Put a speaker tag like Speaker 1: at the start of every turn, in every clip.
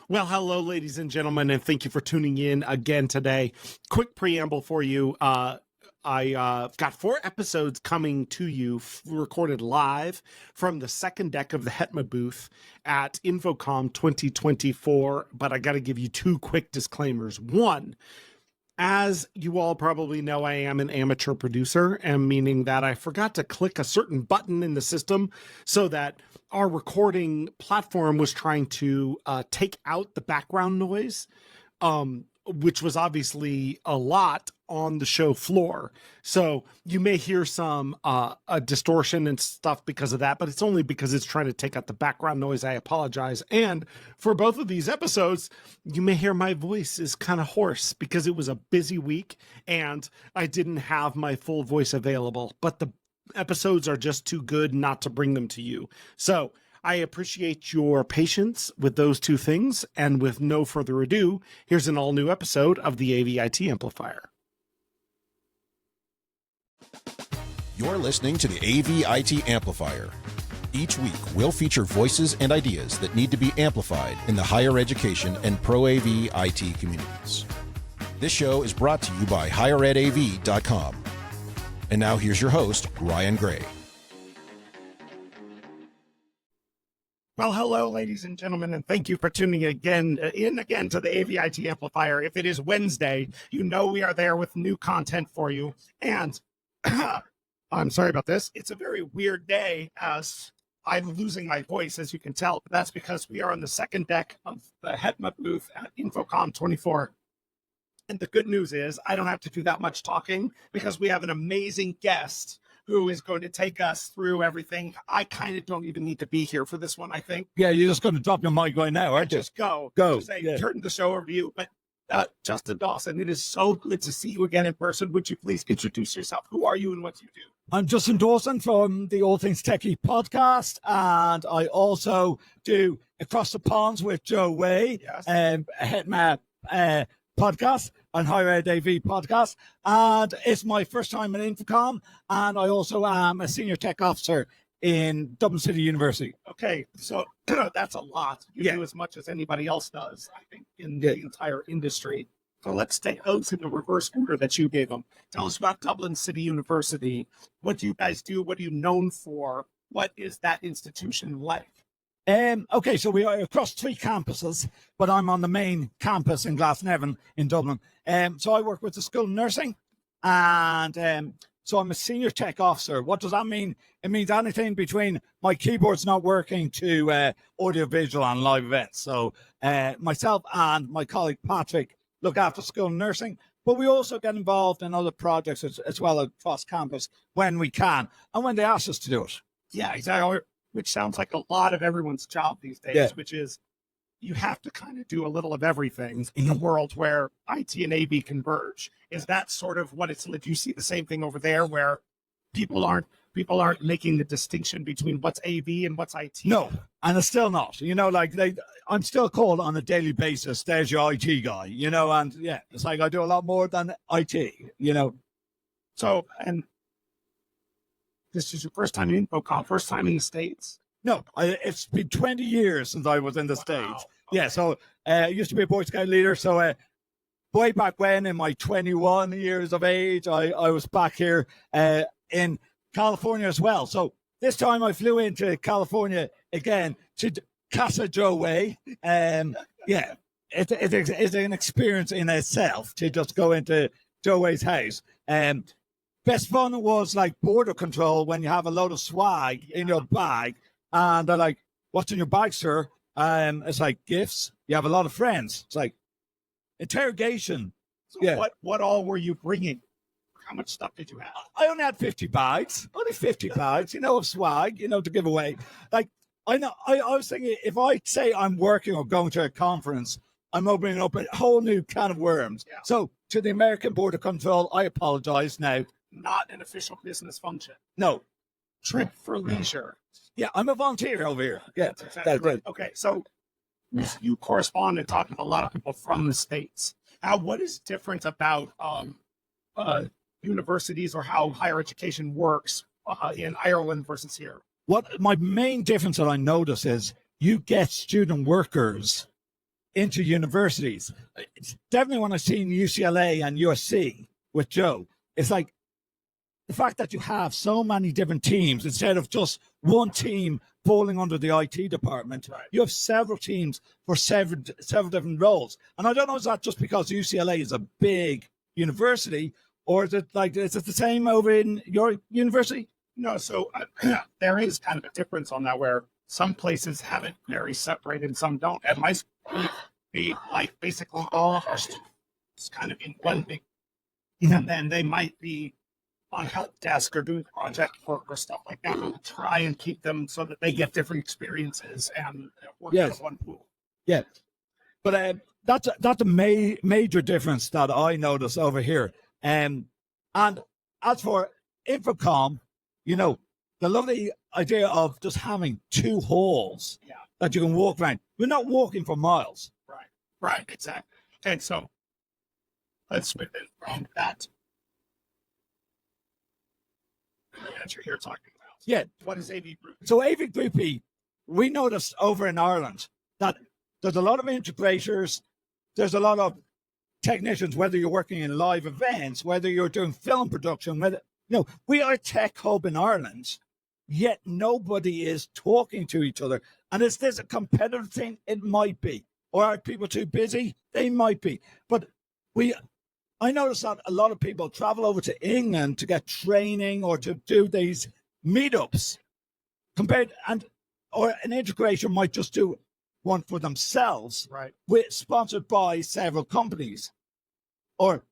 Speaker 1: Well, hello, ladies and gentlemen, and thank you for tuning in again today. Quick preamble for you. I've got 4 episodes coming to you recorded live from the second deck of the HETMA booth at InfoComm 2024, but I got to give you 2 quick disclaimers. One, as you all probably know, I am an amateur producer, and meaning that I forgot to click a certain button in the system so that our recording platform was trying to take out the background noise, which was obviously a lot on the show floor. So you may hear some a distortion and stuff because of that, but it's only because it's trying to take out the background noise. I apologize. And for both of these episodes, you may hear my voice is kind of hoarse because it was a busy week and I didn't have my full voice available, but the episodes are just too good not to bring them to you. So I appreciate your patience with those 2 things. And with no further ado, here's an all new episode of the AV Amplifier.
Speaker 2: You're listening to the AV Amplifier. Each week, we'll feature voices and ideas that need to be amplified in the higher education and pro AV IT communities. This show is brought to you by higheredav.com. And now here's your host, Ryan Gray.
Speaker 1: Well, hello, ladies and gentlemen, and thank you for tuning in again to the AV Amplifier. If it is Wednesday, you know we are there with new content for you. And I'm sorry about this. It's a very weird day as I'm losing my voice, as you can tell. But that's because we are on the second deck of the HETMA booth at InfoComm 24. And the good news is I don't have to do that much talking because we have an amazing guest who is going to take us through everything. I kind of don't even need to be here for this one, I think.
Speaker 3: Yeah, you're just going to drop your mic right now, aren't you?
Speaker 1: Just go.
Speaker 3: Go.
Speaker 1: Just say, turn the show over to you. But Justin Dawson, it is so good to see you again in person. Would you please introduce yourself? Who are you and what do you do?
Speaker 3: I'm Justin Dawson from the All Things Tech.ie podcast, and I also do Across the Ponds with Joe Way,
Speaker 1: Yes.
Speaker 3: a HETMA podcast and Higher Ed AV podcast, and it's my first time at InfoComm, and I also am a senior tech officer in Dublin City University.
Speaker 1: Okay, so that's a lot. You do as much as anybody else does, I think, in the entire industry. So let's take those in the reverse order that you gave them. Tell us about Dublin City University. What do you guys do? What are you known for? What is that institution like?
Speaker 3: Okay, so we are across 3 campuses, but I'm on the main campus in Glasnevin in Dublin. So I work with the School of Nursing, and so I'm a senior tech officer. What does that mean? It means anything between my keyboard's not working to audiovisual and live events. So myself and my colleague Patrick look after School of Nursing, but we also get involved in other projects as well across campus when we can and when they ask us to do it.
Speaker 1: Yeah, exactly. Which sounds like a lot of everyone's job these days, which is you have to kind of do a little of everything in a world where IT and AV converge. Is that sort of what it's like? Do you see the same thing over there where people aren't making the distinction between what's AV and what's IT?
Speaker 3: No, and it's still not. You know, like I'm still called on a daily basis, there's your IT guy, you know, and yeah, it's like I do a lot more than IT, you know.
Speaker 1: So, and this is your first time in InfoComm, first time in the States?
Speaker 3: No, it's been 20 years since I was in the States.
Speaker 1: Okay.
Speaker 3: Yeah, so I used to be a Boy Scout leader. So way back when, in my 21 years of age, I was back here in California as well. So this time I flew into California again to Casa Joe Way. Yeah, it's an experience in itself to just go into Joe Way's house. Best fun was like border control when you have a load of swag in your bag and they're like, "What's in your bag, sir?" It's like gifts. You have a lot of friends. It's like interrogation.
Speaker 1: So yeah. What all were you bringing? How much stuff did you have?
Speaker 3: I only had 50 bags. Only 50 bags, you know, of swag, you know, to give away. Like, I know, I was thinking if I say I'm working or going to a conference, I'm opening up a whole new can of worms. Yeah. So to the American Border Control, I apologize now.
Speaker 1: Not an official business function.
Speaker 3: No.
Speaker 1: Trip for leisure.
Speaker 3: Yeah, I'm a volunteer over here. Yeah,
Speaker 1: that's exactly
Speaker 3: right.
Speaker 1: Okay, so you correspond and talk to a lot of people from the States. What is different about universities or how higher education works in Ireland versus here?
Speaker 3: What my main difference that I notice is you get student workers into universities. It's definitely when I've seen UCLA and USC with Joe, it's like the fact that you have so many different teams instead of just one team falling under the IT department.
Speaker 1: Right.
Speaker 3: You have several teams for several different roles. And I don't know, is that just because UCLA is a big university, or is it the same over in your university?
Speaker 4: No, so there is kind of a difference on that where some places have it very separated and some don't. At my school, be like basically all of our students kind of in one big, and then they might be on help desk or doing project work or stuff like that. We'll try and keep them so that they get different experiences and work
Speaker 3: Yes.
Speaker 4: in one pool.
Speaker 3: Yeah, but that's a major difference that I notice over here. And as for InfoComm, you know, the lovely idea of just having two halls
Speaker 4: Yeah.
Speaker 3: that you can walk around. We're not walking for miles.
Speaker 4: Right, exactly. And so let's move in from that. That you're here talking about.
Speaker 3: Yeah.
Speaker 4: What is AV Group?
Speaker 3: So AV Group.ie, we noticed over in Ireland that there's a lot of integrators, there's a lot of technicians, whether you're working in live events, whether you're doing film production, we are a tech hub in Ireland, yet nobody is talking to each other. And is this a competitive thing? It might be. Or are people too busy? They might be. But I noticed that a lot of people travel over to England to get training or to do these meetups or an integration might just do one for themselves,
Speaker 4: Right.
Speaker 3: sponsored by several companies. Or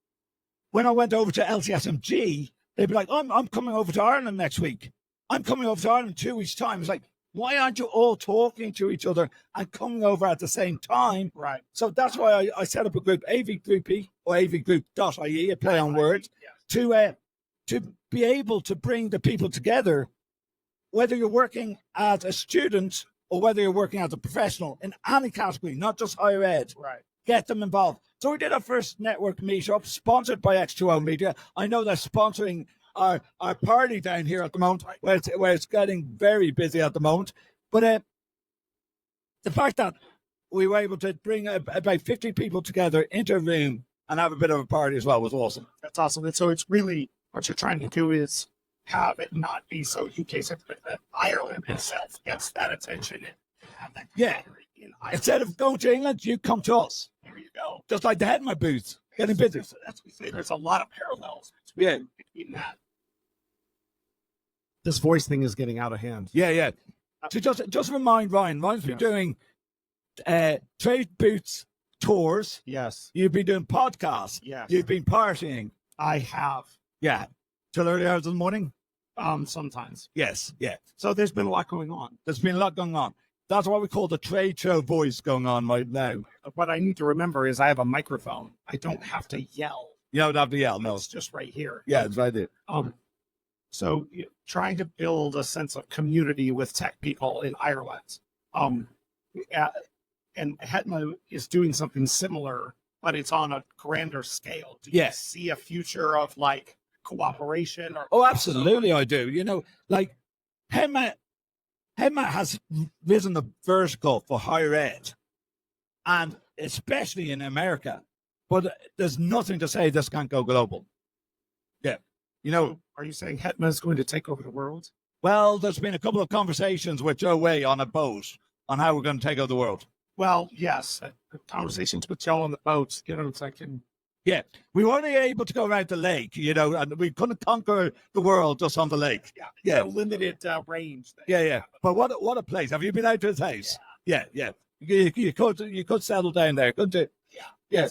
Speaker 3: when I went over to LCSMG, they'd be like, I'm coming over to Ireland next week. I'm coming over to Ireland in 2 weeks' time. It's like, why aren't you all talking to each other and coming over at the same time?
Speaker 4: Right.
Speaker 3: So that's why I set up a group, AV Group.ie or AV Group.ie, a play on words,
Speaker 4: Yeah.
Speaker 3: to be able to bring the people together, whether you're working as a student or whether you're working as a professional in any category, not just higher ed.
Speaker 4: Right.
Speaker 3: Get them involved. So we did our first network meetup, sponsored by X2O Media. I know they're sponsoring our party down here at the moment, where it's getting very busy at the moment. But the fact that we were able to bring about 50 people together into a room and have a bit of a party as well was awesome.
Speaker 4: That's awesome. And so it's really what you're trying to do is have it not be so UK centric that Ireland itself gets that attention and have that camaraderie in Ireland.
Speaker 3: Instead of going to England, you come to us.
Speaker 4: There you go.
Speaker 3: Just like the HETMA booth, getting busy.
Speaker 4: So that's what we say. There's a lot of parallels between that.
Speaker 1: This voice thing is getting out of hand.
Speaker 3: Yeah. So just remind Ryan's been doing trade booths tours.
Speaker 1: Yes.
Speaker 3: You've been doing podcasts.
Speaker 1: Yes.
Speaker 3: You've been partying.
Speaker 4: I have
Speaker 3: Yeah. Till early hours of the morning.
Speaker 4: sometimes.
Speaker 3: Yes. Yeah.
Speaker 4: So there's been a lot going on.
Speaker 3: There's been a lot going on. That's what we call the trade show voice going on right now.
Speaker 4: What I need to remember is I have a microphone. I don't have to yell.
Speaker 3: You don't have to yell. No.
Speaker 4: It's just right here.
Speaker 3: Yeah, it's right there.
Speaker 4: So trying to build a sense of community with tech people in Ireland. And HETMA is doing something similar, but it's on a grander scale. Do you see a future of like cooperation?
Speaker 3: Oh, absolutely, I do. You know, like HETMA has risen the vertical for higher ed, and especially in America. But there's nothing to say this can't go global. Yeah. You know,
Speaker 4: Are you saying HETMA is going to take over the world?
Speaker 3: well, there's been a couple of conversations with Joe Way on a boat on how we're going to take over the world.
Speaker 4: Well, yes. Conversations with Joe on the boat, it's like,
Speaker 3: Yeah. We weren't able to go around the lake, and we couldn't conquer the world just on the lake.
Speaker 4: yeah, limited range. Thing.
Speaker 3: Yeah. But what a place. Have you been out to his house? Yeah. You could settle down there, couldn't you? Yeah.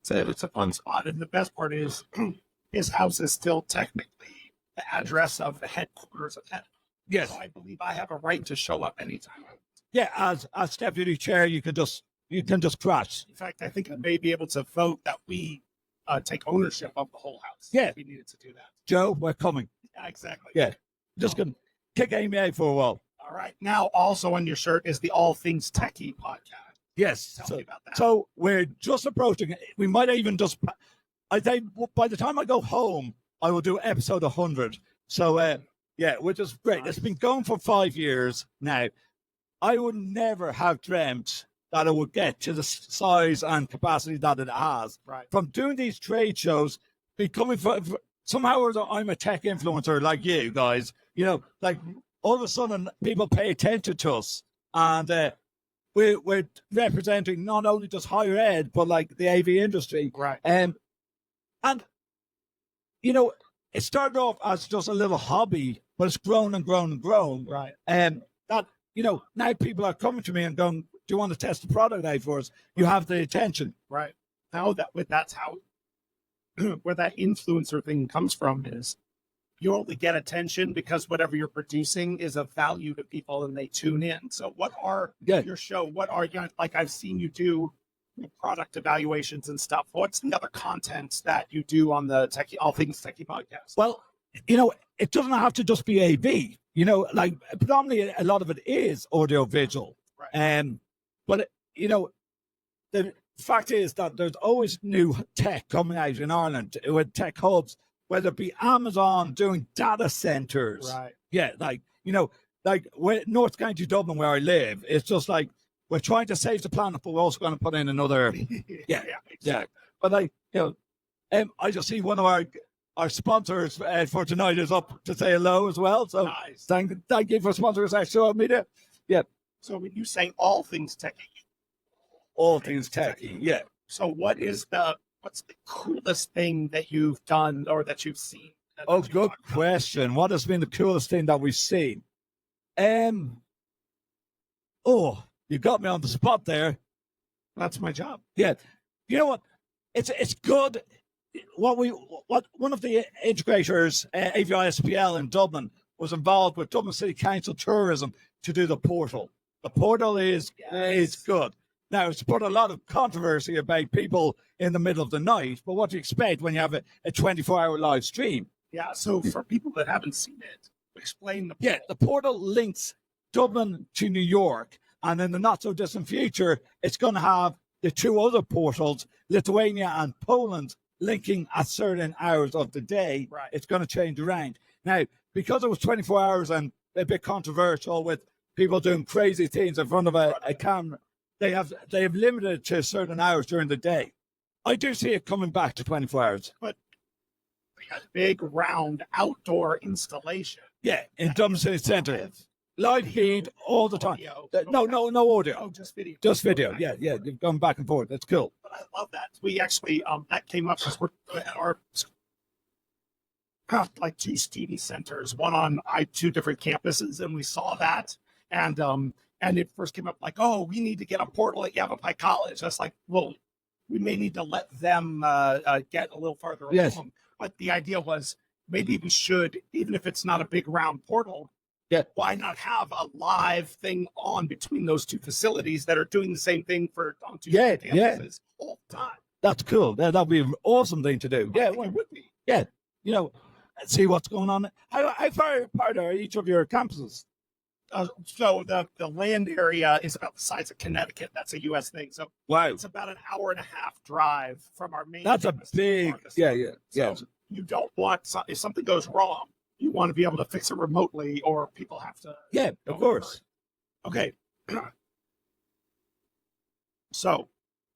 Speaker 4: It's a fun spot. And the best part is his house is still technically the address of the headquarters of HETMA.
Speaker 3: Yes.
Speaker 4: So I believe I have a right to show up anytime.
Speaker 3: Yeah, as deputy chair, you can just crash.
Speaker 4: In fact, I think I may be able to vote that we take ownership of the whole house.
Speaker 3: Yeah.
Speaker 4: If we needed to do that.
Speaker 3: Joe, we're coming.
Speaker 4: Yeah, exactly.
Speaker 3: Yeah. Just gonna kick Amy out for a while.
Speaker 4: All right. Now, also on your shirt is the All Things Tech.ie podcast.
Speaker 3: Yes.
Speaker 4: Tell me about that.
Speaker 3: So we're just approaching it. We might even just, I think by the time I go home, I will do episode 100. So, which is great. It's been going for 5 years now. I would never have dreamt that it would get to the size and capacity that it has.
Speaker 4: Right.
Speaker 3: From doing these trade shows, becoming somehow I'm a tech influencer like you guys, like all of a sudden people pay attention to us, and we're representing not only just higher ed, but like the AV industry.
Speaker 4: Right.
Speaker 3: And it started off as just a little hobby, but it's grown and grown and grown.
Speaker 4: Right.
Speaker 3: And that, now people are coming to me and going, do you want to test the product out for us? You have the attention.
Speaker 4: Right. Now that's how where that influencer thing comes from is you only get attention because whatever you're producing is of value to people and they tune in. So what are your show? What are like I've seen you do product evaluations and stuff. What's the other content that you do on the All Things Tech.ie podcast?
Speaker 3: Well, it doesn't have to just be AV. Like predominantly a lot of it is audio visual.
Speaker 4: Right.
Speaker 3: But the fact is that there's always new tech coming out in Ireland with tech hubs, whether it be Amazon doing data centers.
Speaker 4: Right.
Speaker 3: Yeah, like North County Dublin where I live, it's just like we're trying to save the planet, but we're also going to put in another.
Speaker 4: Exactly.
Speaker 3: But I just see one of our sponsors for tonight is up to say hello as well. So
Speaker 4: nice.
Speaker 3: Thank you for sponsoring our social media. Yeah.
Speaker 4: So when you say All Things Tech.ie,
Speaker 3: All Things Tech.ie. Yeah.
Speaker 4: So what's the coolest thing that you've done or that you've seen?
Speaker 3: Oh, good question. What has been the coolest thing that we've seen? You got me on the spot there.
Speaker 4: That's my job.
Speaker 3: Yeah. You know what? It's good. What one of the integrators, AVISPL in Dublin, was involved with Dublin City Council Tourism to do the portal. The portal is good. Now, it's put a lot of controversy about people in the middle of the night, but what do you expect when you have a 24-hour live stream?
Speaker 4: Yeah, so for people that haven't seen it, explain the portal.
Speaker 3: Yeah, the portal links Dublin to New York, and in the not-so-distant future, it's going to have the two other portals, Lithuania and Poland, linking at certain hours of the day.
Speaker 4: Right.
Speaker 3: It's going to change around. Now, because it was 24 hours and a bit controversial with people doing crazy things in front of a camera, they have limited it to certain hours during the day. I do see it coming back to 24 hours.
Speaker 4: But a big round outdoor installation.
Speaker 3: Yeah, in Dublin City Centre. Live feed all the time.
Speaker 4: Audio.
Speaker 3: No audio.
Speaker 4: Oh, just video.
Speaker 3: Just video.
Speaker 4: Okay.
Speaker 3: Yeah. You've gone back and forth. That's cool.
Speaker 4: But I love that. We actually, that came up because we're at our like two TV centers, one on two different campuses, and we saw that. And it first came up like, oh, we need to get a portal at Yavapai College. That's like, well, we may need to let them get a little farther along. But the idea was maybe we should, even if it's not a big round portal, why not have a live thing on between those two facilities that are doing the same thing on two campuses all the time?
Speaker 3: That's cool. That'd be an awesome thing to do.
Speaker 4: It would be.
Speaker 3: Yeah. See what's going on. How far apart are each of your campuses?
Speaker 4: So the land area is about the size of Connecticut. That's a U.S. thing. So
Speaker 3: Wow.
Speaker 4: it's about an hour and a half drive from our main.
Speaker 3: That's a
Speaker 4: campus to
Speaker 3: big,
Speaker 4: Marcus.
Speaker 3: yeah.
Speaker 4: So you don't want, if something goes wrong, you want to be able to fix it remotely, or people have to.
Speaker 3: Yeah, of course.
Speaker 4: Okay. So,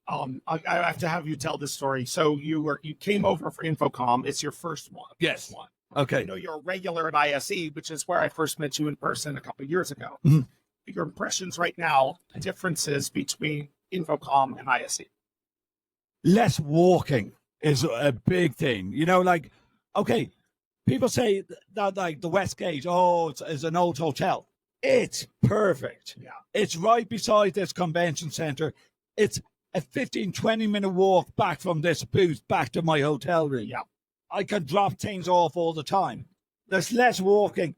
Speaker 4: I have to have you tell this story. So you came over for InfoComm. It's your first one.
Speaker 3: Yes.
Speaker 4: One.
Speaker 3: Okay.
Speaker 4: I know you're a regular at ISE, which is where I first met you in person a couple of years ago.
Speaker 3: Mhm.
Speaker 4: Your impressions right now, differences between InfoComm and ISE.
Speaker 3: Less walking is a big thing. Okay, people say that like the Westgate, it's an old hotel. It's perfect.
Speaker 4: Yeah.
Speaker 3: It's right beside this convention center. It's a 15-20 minute walk back from this booth back to my hotel room.
Speaker 4: Yeah.
Speaker 3: I can drop things off all the time. There's less walking.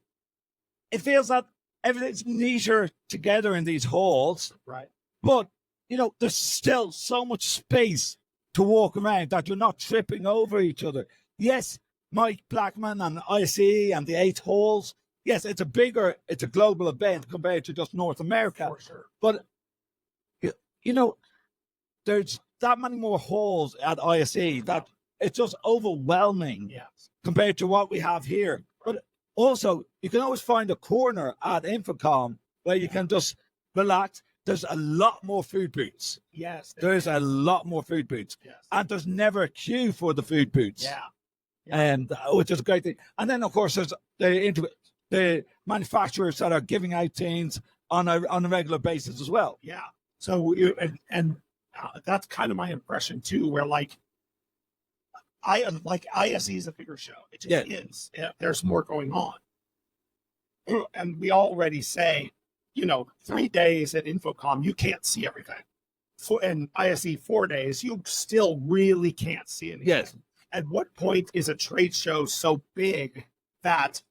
Speaker 3: It feels that everything's neater together in these halls.
Speaker 4: Right.
Speaker 3: But, there's still so much space to walk around that you're not tripping over each other. Yes, Mike Blackman and ISE and the 8 halls. Yes, it's a global event compared to just North America.
Speaker 4: For sure.
Speaker 3: But, there's that many more halls at ISE that it's just overwhelming compared to what we have here. But also, you can always find a corner at InfoComm where you can just relax. there's a lot more food booths.
Speaker 4: Yes.
Speaker 3: There's a lot more food booths.
Speaker 4: Yes.
Speaker 3: And there's never a queue for the food booths.
Speaker 4: Yeah.
Speaker 3: And which is a great thing. And then, of course, there's the manufacturers that are giving out things on a regular basis as well.
Speaker 4: Yeah. So that's kind of my impression too, where like ISE is a bigger show. It just is. Yeah, there's more going on. And we already say, 3 days at InfoComm, you can't see everything. And ISE 4 days, you still really can't see anything.
Speaker 3: Yes.
Speaker 4: At what point is a trade show so big that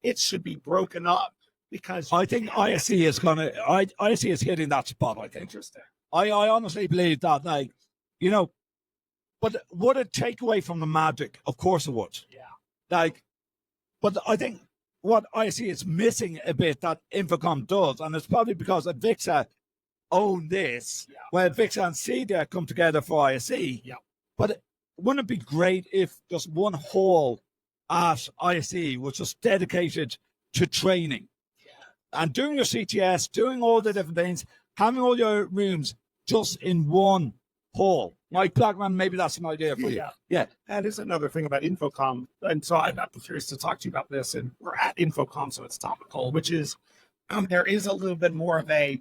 Speaker 4: it should be broken up? Because
Speaker 3: I think ISE is ISE is hitting that spot, I think.
Speaker 4: Interesting.
Speaker 3: I honestly believe that, but would it take away from the magic? Of course it would.
Speaker 4: Yeah.
Speaker 3: But I think what ISE is missing a bit that InfoComm does, and it's probably because Avixa own this, when Avixa and CDEC come together for ISE.
Speaker 4: Yeah.
Speaker 3: But wouldn't it be great if just one hall at ISE was just dedicated to training and doing your CTS, doing all the different things, having all your rooms just in one hall? Mike Blackman, maybe that's an idea for you. Yeah.
Speaker 4: That is another thing about InfoComm. And so I'm curious to talk to you about this. And we're at InfoComm, so it's topical, which is there is a little bit more of a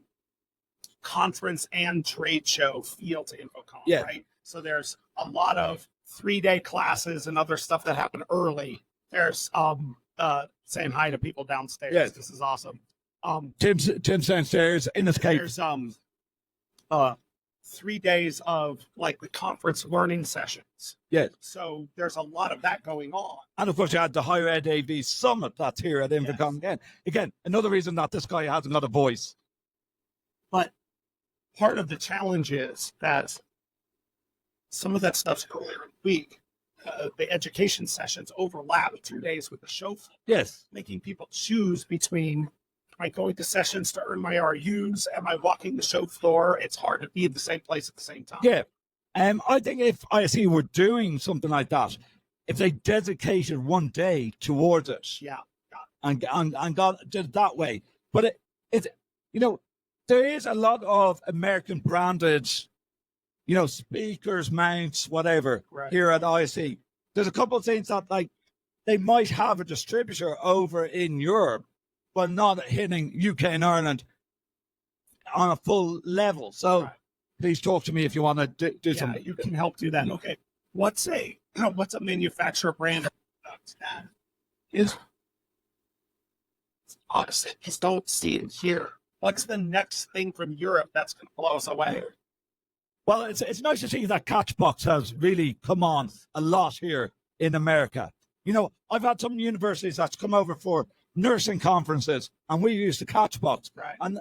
Speaker 4: conference and trade show feel to InfoComm, right? So there's a lot of 3-day classes and other stuff that happen early. There's saying hi to people downstairs.
Speaker 3: Yes.
Speaker 4: This is awesome.
Speaker 3: Tim's downstairs in his cave.
Speaker 4: There's 3 days of like the conference learning sessions.
Speaker 3: Yes.
Speaker 4: So there's a lot of that going on.
Speaker 3: And of course you had the Higher Ed AV Summit that's here at InfoComm again. Again, another reason that this guy hasn't got a voice.
Speaker 4: But part of the challenge is that some of that stuff's earlier in the week. The education sessions overlap 2 days with the show floor.
Speaker 3: Yes.
Speaker 4: Making people choose between, am I going to sessions to earn my RUs? Am I walking the show floor? It's hard to be in the same place at the same time.
Speaker 3: Yeah. I think if ISE were doing something like that, if they dedicated 1 day towards it, and did it that way. But there is a lot of American branded, speakers, mounts, whatever, here at ISE. There's a couple of things that they might have a distributor over in Europe, but not hitting UK and Ireland on a full level. So please talk to me if you want to do something.
Speaker 4: You can help do that. Okay. What's a manufacturer brand product that is honestly just don't see it here? What's the next thing from Europe that's going to blow us away?
Speaker 3: Well, it's nice to see that Catchbox has really come on a lot here in America. I've had some universities that's come over for nursing conferences, and we use the Catchbox.
Speaker 4: Right.
Speaker 3: And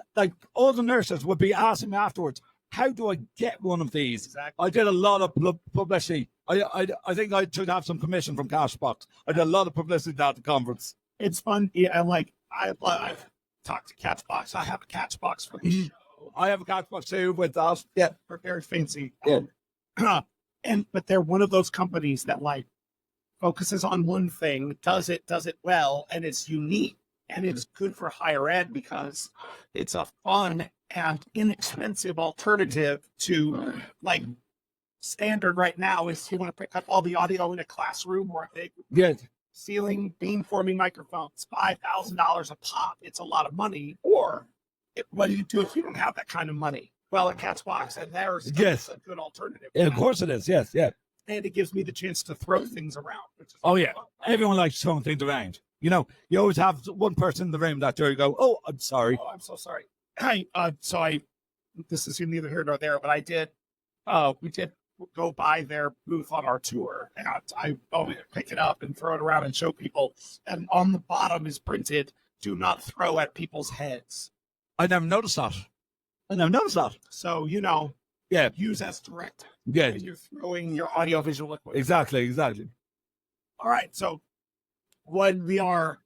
Speaker 3: all the nurses would be asking me afterwards, how do I get one of these?
Speaker 4: Exactly.
Speaker 3: I did a lot of publicity. I think I should have some commission from Catchbox. I did a lot of publicity at the conference.
Speaker 4: It's fun. Yeah, I've talked to Catchbox. I have a Catchbox for the show.
Speaker 3: I have a Catchbox too with us. Yeah.
Speaker 4: They're very fancy.
Speaker 3: Yeah.
Speaker 4: But they're one of those companies that focuses on one thing, does it well, and it's unique. And it's good for higher ed because it's a fun and inexpensive alternative to standard right now is you want to pick up all the audio in a classroom or a big ceiling beamforming microphones, $5,000 a pop. It's a lot of money. Or what do you do if you don't have that kind of money? Well, a Catchbox, and there's a good alternative.
Speaker 3: Yeah, of course it is. Yes, yeah.
Speaker 4: And it gives me the chance to throw things around. Which is
Speaker 3: fun. Everyone likes throwing things around. You always have one person in the room that you go, "Oh, I'm sorry."
Speaker 4: Oh, I'm so sorry. This is neither here nor there, but we did go by their booth on our tour, and I pick it up and throw it around and show people. And on the bottom is printed, "Do not throw at people's heads."
Speaker 3: I never noticed that.
Speaker 4: So, use as directed.
Speaker 3: Yeah.
Speaker 4: When you're throwing your audiovisual equipment.
Speaker 3: Exactly.
Speaker 4: All right. So when we're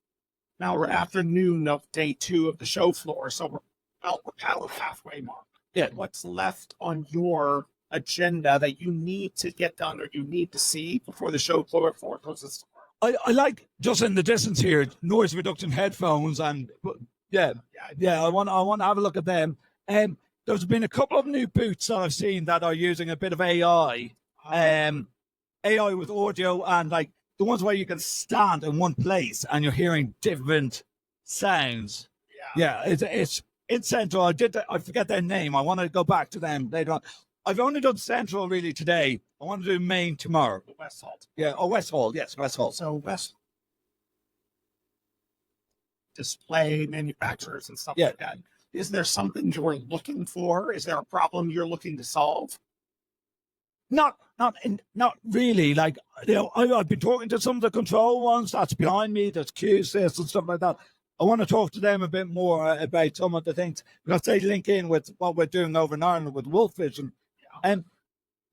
Speaker 4: afternoon of day 2 of the show floor. So we're at the halfway mark.
Speaker 3: Yeah.
Speaker 4: What's left on your agenda that you need to get done or you need to see before the show floor closes?
Speaker 3: I like just in the distance here, noise reduction headphones and I want to have a look at them. there's been a couple of new booths that I've seen that are using a bit of AI, AI with audio, and like the ones where you can stand in one place and you're hearing different sounds. Yeah, it's in Central. I forget their name. I want to go back to them later on. I've only done Central really today. I want to do Main tomorrow.
Speaker 4: West Hall.
Speaker 3: Yeah, West Hall. Yes, West Hall.
Speaker 4: So West display manufacturers and stuff like that. Is there something you're looking for? Is there a problem you're looking to solve?
Speaker 3: Not really. Like, you know, I've been talking to some of the control ones that's behind me. There's QSys and stuff like that. I want to talk to them a bit more about some of the things because they link in with what we're doing over in Ireland with Wolf Vision. And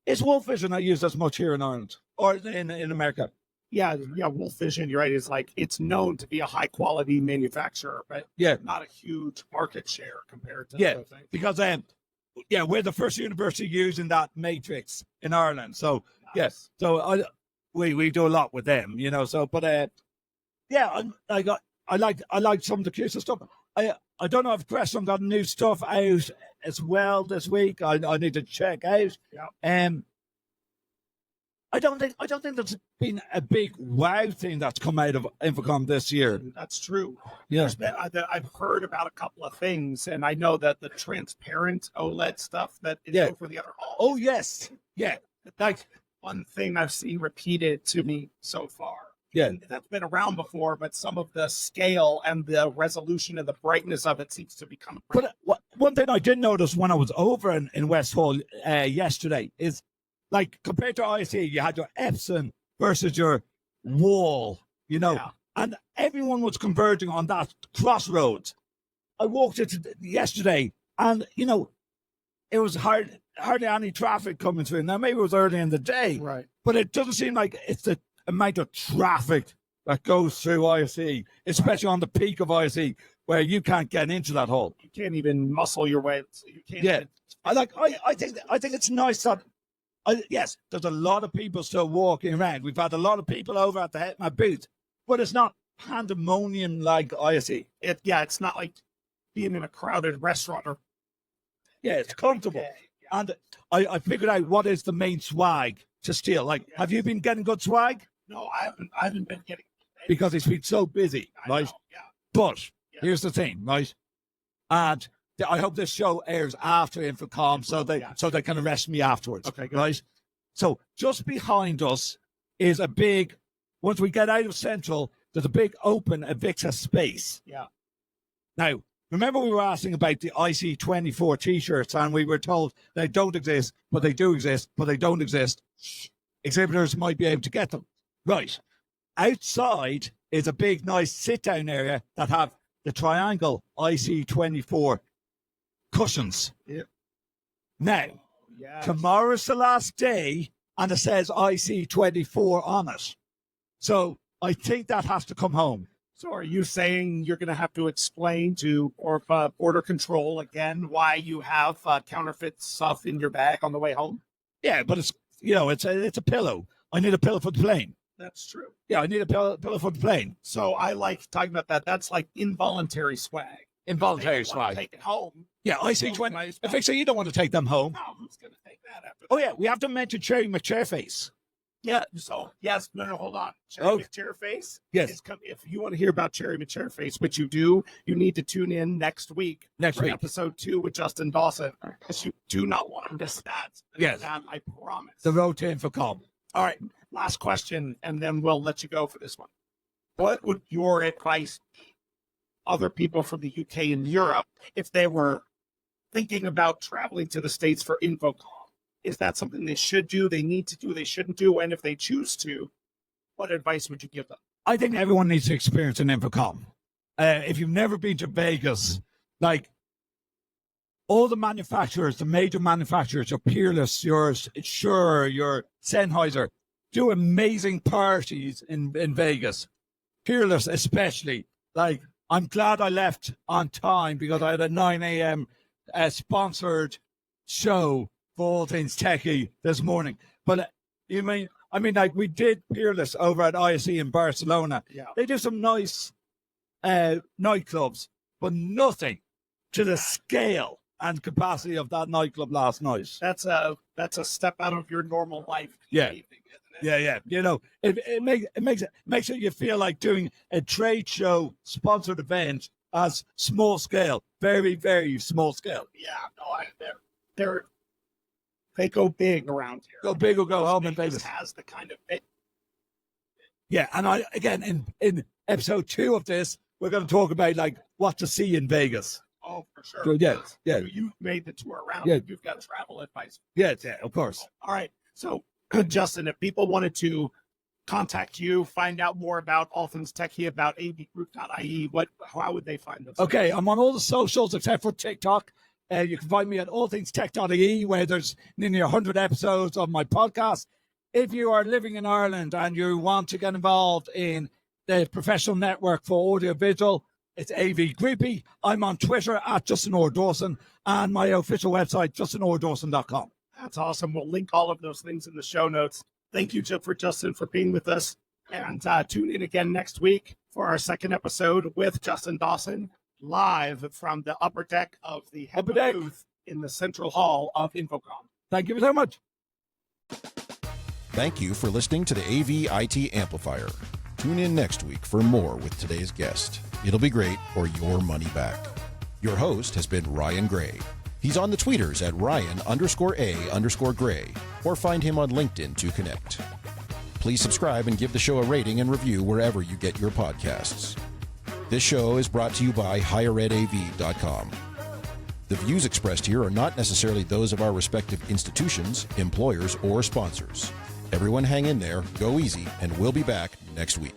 Speaker 3: is Wolf Vision not used as much here in Ireland or in America?
Speaker 4: Yeah, Wolf Vision, you're right. It's known to be a high quality manufacturer, but not a huge market share compared to other things.
Speaker 3: Because we're the first university using that matrix in Ireland. So
Speaker 4: Nice.
Speaker 3: so we do a lot with them, you know. So, but I like some of the QSys stuff. I don't know if Gresham got new stuff out as well this week. I need to check out.
Speaker 4: Yeah.
Speaker 3: I don't think there's been a big wow thing that's come out of InfoComm this year.
Speaker 4: That's true.
Speaker 3: Yeah.
Speaker 4: I've heard about a couple of things, and I know that the transparent OLED stuff that is over the other hall.
Speaker 3: Oh yes, yeah.
Speaker 4: Like one thing I've seen repeated to me so far.
Speaker 3: Yeah,
Speaker 4: and that's been around before, but some of the scale and the resolution and the brightness of it seems to be coming.
Speaker 3: But one thing I did notice when I was over in West Hall yesterday is, like, compared to ISE, you had your Epson versus your wall, you know, and everyone was converging on that crossroads. I walked it yesterday, and you know, it was hardly any traffic coming through. Now maybe it was early in the day,
Speaker 4: right?
Speaker 3: But it doesn't seem like it's the amount of traffic that goes through ISE, especially on the peak of ISE, where you can't get into that hall.
Speaker 4: You can't even muscle your way. You can't.
Speaker 3: I think it's nice that. Yes, there's a lot of people still walking around. We've had a lot of people over at the HETMA booth, but it's not pandemonium like ISE.
Speaker 4: It's not like being in a crowded restaurant.
Speaker 3: It's comfortable. And I figured out what is the main swag to steal. Like, have you been getting good swag?
Speaker 4: No, I haven't been getting.
Speaker 3: Because it's been so busy, right?
Speaker 4: Know,
Speaker 3: But here's the thing, right? And I hope this show airs after InfoComm, so they can arrest me afterwards.
Speaker 4: Okay, good.
Speaker 3: Right? So just behind us is a big. Once we get out of Central, there's a big open Avixa space.
Speaker 4: Yeah.
Speaker 3: Now, remember we were asking about the IC24 T-shirts, and we were told they don't exist, but they do exist, but they don't exist. Exhibitors might be able to get them. Right. Outside is a big, nice sit-down area that have the triangle IC24 cushions.
Speaker 4: Yeah.
Speaker 3: Now, tomorrow's the last day, and it says IC24 on it. So I think that has to come home.
Speaker 4: So are you saying you're going to have to explain to border control again why you have counterfeit stuff in your bag on the way home?
Speaker 3: Yeah, but it's a pillow. I need a pillow for the plane.
Speaker 4: That's true.
Speaker 3: Yeah, I need a pillow for the plane.
Speaker 4: So I like talking about that. That's like involuntary swag.
Speaker 3: Involuntary swag.
Speaker 4: Take it home.
Speaker 3: Yeah, IC20. If so, you don't want to take them home.
Speaker 4: No, who's going to take that after?
Speaker 3: Oh yeah, we have to mention Cherry McChairface.
Speaker 4: Yeah. So yes, no, hold on. Cherry McChairface.
Speaker 3: Yes.
Speaker 4: If you want to hear about Cherry McChairface, which you do, you need to tune in next week. Episode 2 with Justin Dawson, because you do not want to miss that.
Speaker 3: Yes.
Speaker 4: I promise.
Speaker 3: The road to InfoComm.
Speaker 4: All right. Last question, and then we'll let you go for this one. What would your advice be other people from the UK and Europe if they were thinking about traveling to the States for InfoComm? Is that something they should do, they need to do, they shouldn't do? And if they choose to, what advice would you give them?
Speaker 3: I think everyone needs to experience an InfoComm. If you've never been to Vegas, like all the manufacturers, the major manufacturers, your Peerless, your Shure, your Sennheiser, do amazing parties in Vegas. Peerless especially. Like, I'm glad I left on time because I had a 9 a.m. Sponsored show for All Things Tech.ie this morning. But like we did Peerless over at ISE in Barcelona.
Speaker 4: Yeah.
Speaker 3: They do some nice nightclubs, but nothing to the scale and capacity of that nightclub last night.
Speaker 4: That's a step out of your normal life.
Speaker 3: Yeah.
Speaker 4: Evening, isn't it?
Speaker 3: Yeah. You know, it makes it you feel like doing a trade show sponsored event as small scale, very, very small scale.
Speaker 4: Yeah, no, they go big around here.
Speaker 3: Go big or go home in
Speaker 4: Vegas
Speaker 3: Vegas.
Speaker 4: has the kind of big.
Speaker 3: Yeah, and I again in episode 2 of this, we're going to talk about like what to see in Vegas.
Speaker 4: Oh, for sure.
Speaker 3: So, yeah,
Speaker 4: because
Speaker 3: yeah.
Speaker 4: You made the tour around.
Speaker 3: Yeah.
Speaker 4: You've got travel advice.
Speaker 3: Yeah, of course.
Speaker 4: All right. So, Justin, if people wanted to contact you, find out more about All Things Tech.ie, about AV Group.ie, how would they find us?
Speaker 3: Okay, I'm on all the socials except for TikTok. You can find me at All Things Tech.ie, where there's nearly 100 episodes of my podcast. If you are living in Ireland and you want to get involved in the professional network for audiovisual, it's AV Group.ie. I'm on Twitter at Justin Dawson and my official website, justinordawson.com.
Speaker 4: That's awesome. We'll link all of those things in the show notes. Thank you, Justin, for being with us. And tune in again next week for our second episode with Justin Dawson, live from the upper deck of the
Speaker 3: Upper
Speaker 4: HETMA
Speaker 3: deck.
Speaker 4: booth in the central hall of InfoComm.
Speaker 3: Thank you so much.
Speaker 2: Thank you for listening to the AV IT Amplifier. Tune in next week for more with today's guest. It'll be great or your money back. Your host has been Ryan Gray. He's on the tweeters at Ryan_A_Gray, or find him on LinkedIn to connect. Please subscribe and give the show a rating and review wherever you get your podcasts. This show is brought to you by HigherEdAV.com. The views expressed here are not necessarily those of our respective institutions, employers, or sponsors. Everyone hang in there, go easy, and we'll be back next week.